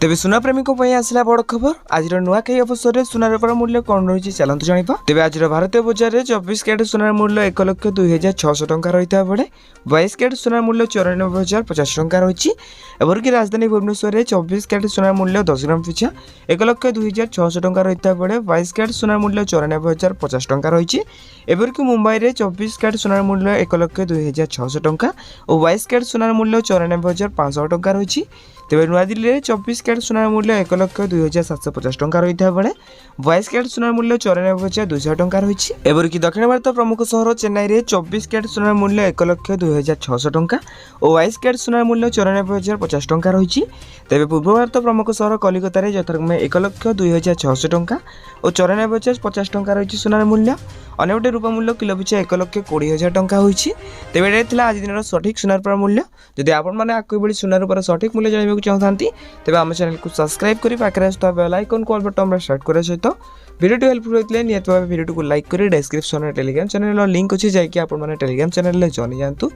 तेबे सुना प्रेमी को आसला बड़ खबर आज नुआखाई अवसर में सुनार रूपार मूल्य कौन रही चलते जाना। तेज आज भारतीय बजार में 24 कैरेट सुनार मूल्य 1,02,600 टंका रही बेले 22 कैरेट सुनार मूल्य 94,050 टंका रही। एवरकि राजधानी भुवनेश्वर में 24 कैरेट सुनार मूल्य 10 ग्राम पिछा 1,02,600 टंका रही बेले 22 कैरेट सुनार मूल्य 94,050 टंका रही। एवरकि मुंबई में 24 कैरेट सुनार मूल्य 1,02,600 टंका और 22 कैरेट सुनार मूल्य 94,500 टंका रही। तेज नुआदिल्ली में 24 कैरेट सुनार मूल्य 1,02,750 टंका रही बेले 22 कैरेट सुनार मूल्य 94,200 टंका रही। एवरकि दक्षिण भारत प्रमुख सहर चेन्नई में 24 कैरेट सुनार मूल्य 1,02,600 टंका और 22 कैरेट सुनार मूल्य 94,050 टंका रही। तेज पूर्व भारत प्रमुख सहर कलिकता में यथाक्रमे 1,02,600 टंका और 94,050 टंका रही सुनार मूल्य। अन्यपटे रूपा मूल्य किलो पिछा 1,20,000 टंका होइछि। तेबे एटा थिला आज दिन सठिक सुनार रूपार मूल्य। जदि आपण माने आकु बेली सुनार रूपार सठिक मूल्य जानिबाकु चाहतांती तेबे आम चैनल को सब्सक्राइब करी पाखरे आस्था बेल आइकन कॉल बटन रे सेट करे सहित वीडियो हेल्पफुल होइतले नियत भाबे वीडियो को लाइक करी डिस्क्रिप्शन रे टेलीग्राम चैनल लिंक अछि जाय कि आपण माने टेलीग्राम चैनल ले जॉइन जानतु।